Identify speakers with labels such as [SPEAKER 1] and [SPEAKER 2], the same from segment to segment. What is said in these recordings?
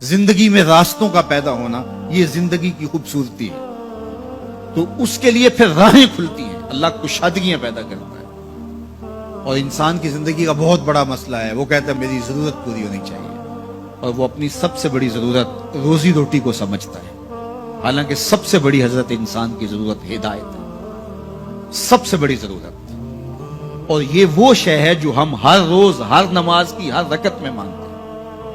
[SPEAKER 1] زندگی میں راستوں کا پیدا ہونا یہ زندگی کی خوبصورتی ہے، تو اس کے لیے پھر راہیں کھلتی ہیں، اللہ کشادگیاں پیدا کرتا ہے۔ اور انسان کی زندگی کا بہت بڑا مسئلہ ہے، وہ کہتا ہے میری ضرورت پوری ہونی چاہیے، اور وہ اپنی سب سے بڑی ضرورت روزی روٹی کو سمجھتا ہے، حالانکہ سب سے بڑی حضرت انسان کی ضرورت ہدایت ہے، سب سے بڑی ضرورت۔ اور یہ وہ شے ہے جو ہم ہر روز ہر نماز کی ہر رکعت میں مانگتے ہیں،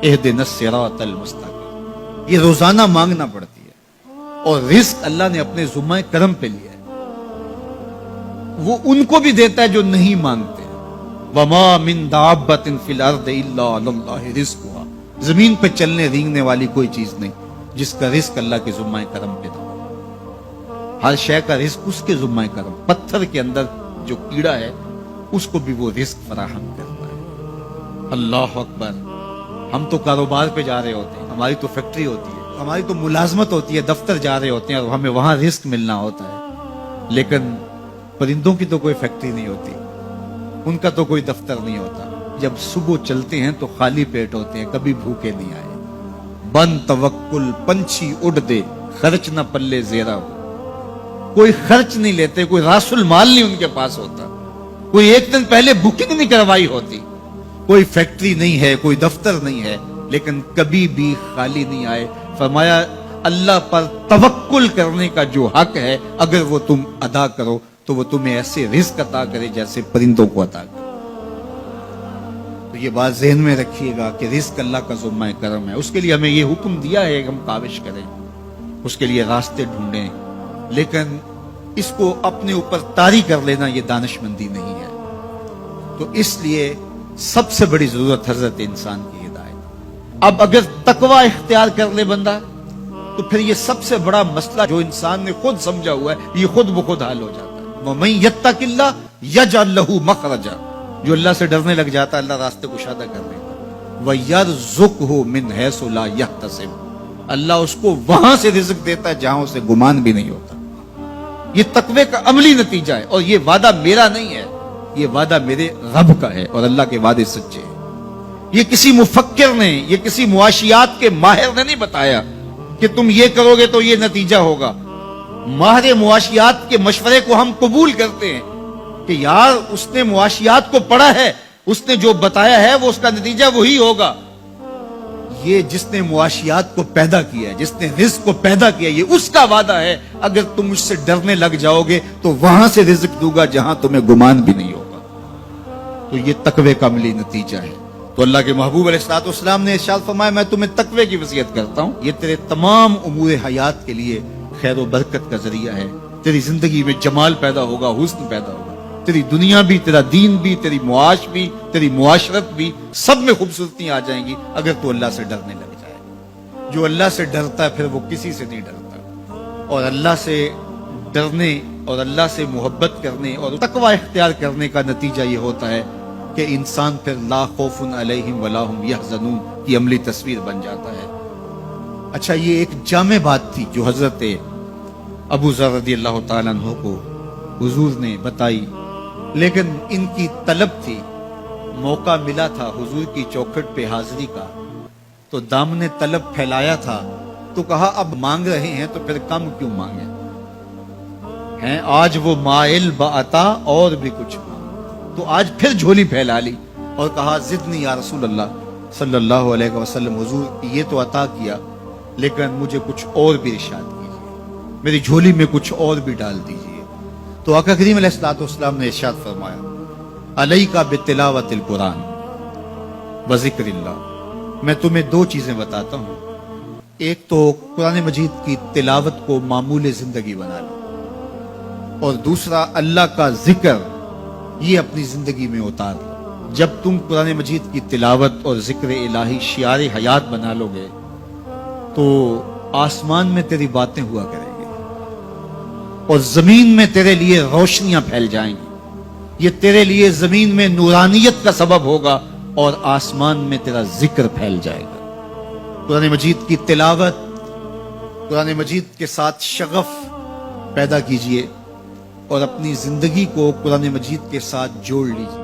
[SPEAKER 1] اہدنا الصراط المستقیم، یہ روزانہ مانگنا پڑتی ہے۔ اور رزق اللہ نے اپنے ذمہ کرم پہ لیا ہے، وہ ان کو بھی دیتا ہے جو نہیں مانگتے۔ وما من دابۃ فی الارض الا علی اللہ رزقها، زمین پہ چلنے رینگنے والی کوئی چیز نہیں جس کا رزق اللہ کے ذمہ کرم پہ نہ ہو۔ ہر شے کا رزق اس کے ذمہ کرم، پتھر کے اندر جو کیڑا ہے اس کو بھی وہ رزق فراہم کرتا ہے۔ اللہ اکبر۔ ہم تو کاروبار پہ جا رہے ہوتے ہیں، ہماری تو فیکٹری ہوتی ہے، ہماری تو ملازمت ہوتی ہے، دفتر جا رہے ہوتے ہیں اور ہمیں وہاں رزق ملنا ہوتا ہے، لیکن پرندوں کی تو کوئی فیکٹری نہیں ہوتی، ان کا تو کوئی دفتر نہیں ہوتا۔ جب صبح چلتے ہیں تو خالی پیٹ ہوتے ہیں، کبھی بھوکے نہیں آئے۔ بن توکل پنچھی اڑ دے، خرچ نہ پلے زیرا ہو، کوئی خرچ نہیں لیتے، کوئی راس المال نہیں ان کے پاس ہوتا، کوئی ایک دن پہلے بکنگ نہیں کروائی ہوتی، کوئی فیکٹری نہیں ہے، کوئی دفتر نہیں ہے، لیکن کبھی بھی خالی نہیں آئے۔ فرمایا اللہ پر توکل کرنے کا جو حق ہے اگر وہ تم ادا کرو تو وہ تمہیں ایسے رزق عطا کرے جیسے پرندوں کو عطا کرے۔ تو یہ بات ذہن میں رکھیے گا کہ رزق اللہ کا ذمہ کرم ہے، اس کے لیے ہمیں یہ حکم دیا ہے کہ ہم کاوش کریں، اس کے لیے راستے ڈھونڈیں، لیکن اس کو اپنے اوپر طاری کر لینا یہ دانشمندی نہیں ہے۔ تو اس لیے سب سے بڑی ضرورت حضرت انسان کی ہدایت۔ اب اگر تقوی اختیار کر لے بندہ تو پھر یہ سب سے بڑا مسئلہ جو انسان نے خود سمجھا ہوا ہے یہ خود بخود حل ہو جاتا ہے۔ وَمَن يَتَّقِ اللَّهَ يَجْعَل لَّهُ مَخْرَجًا، جو اللہ سے ڈرنے لگ جاتا ہے اللہ راستے کشادہ کر دے گا۔ وَيَرْزُقْهُ مِنْ حَيْثُ لَا يَحْتَسِبُ، اللہ اس کو وہاں سے رزق دیتا ہے جہاں اسے گمان بھی نہیں ہوتا۔ یہ تقوی کا عملی نتیجہ ہے، اور یہ وعدہ میرا نہیں ہے، یہ وعدہ میرے رب کا ہے، اور اللہ کے وعدے سچے ہیں۔ یہ کسی مفکر نے، یہ کسی معاشیات کے ماہر نے نہیں بتایا کہ تم یہ کرو گے تو یہ نتیجہ ہوگا۔ ماہر معاشیات کے مشورے کو ہم قبول کرتے ہیں کہ یار اس نے معاشیات کو پڑھا ہے، اس نے جو بتایا ہے وہ اس کا نتیجہ وہی ہوگا۔ یہ جس نے معاشیات کو پیدا کیا ہے، جس نے رزق کو پیدا کیا ہے، یہ اس کا وعدہ ہے، اگر تم مجھ سے ڈرنے لگ جاؤ گے تو وہاں سے رزق دوں گا جہاں تمہیں گمان بھی نہیں ہوگا۔ تو یہ تقوی کا عملی نتیجہ ہے۔ تو اللہ کے محبوب علیہ الصلوۃ والسلام نے ارشاد فرمایا میں تمہیں تقوی کی وصیت کرتا ہوں، یہ تیرے تمام امور حیات کے لیے خیر و برکت کا ذریعہ ہے، تیری زندگی میں جمال پیدا ہوگا، حسن پیدا ہوگا، تیری دنیا بھی، تیرا دین بھی، تیری معاش بھی، تیری معاشرت بھی، سب میں خوبصورتیاں آ جائیں گی اگر تو اللہ سے ڈرنے لگ جائے۔ جو اللہ سے ڈرتا ہے پھر وہ کسی سے نہیں ڈرتا، اور اللہ سے ڈرنے اور اللہ سے محبت کرنے اور تقوی اختیار کرنے کا نتیجہ یہ ہوتا ہے کہ انسان پھر لا خوف علیہم ولا هم یحزنون کی عملی تصویر بن جاتا ہے۔ اچھا، یہ ایک جامع بات تھی جو حضرت ابو ذر رضی اللہ تعالیٰ عنہ کو حضور نے بتائی، لیکن ان کی طلب تھی، موقع ملا تھا حضور کی چوکھٹ پہ حاضری کا، تو دامن طلب پھیلایا تھا، تو کہا اب مانگ رہے ہیں تو پھر کم کیوں مانگیں ہیں، آج وہ مائل بعطا اور بھی کچھ مانگ، تو آج پھر جھولی پھیلا لی اور کہا زدنی یا رسول اللہ صلی اللہ علیہ وسلم، حضور یہ تو عطا کیا لیکن مجھے کچھ اور بھی ارشاد کیجیے، میری جھولی میں کچھ اور بھی ڈال دیجیے۔ تو آقا کریم علیہ الصلوۃ والسلام نے ارشاد فرمایا علیک بتلاوت القرآن وذکر اللہ، میں تمہیں دو چیزیں بتاتا ہوں، ایک تو قرآن مجید کی تلاوت کو معمول زندگی بنا لو، اور دوسرا اللہ کا ذکر یہ اپنی زندگی میں اتار لو۔ جب تم قرآن مجید کی تلاوت اور ذکر الہی شعار حیات بنا لو گے تو آسمان میں تیری باتیں ہوا کریں گے، اور زمین میں تیرے لیے روشنیاں پھیل جائیں گی، یہ تیرے لیے زمین میں نورانیت کا سبب ہوگا اور آسمان میں تیرا ذکر پھیل جائے گا۔ قرآن مجید کی تلاوت، قرآن مجید کے ساتھ شغف پیدا کیجئے اور اپنی زندگی کو قرآن مجید کے ساتھ جوڑ لیجئے۔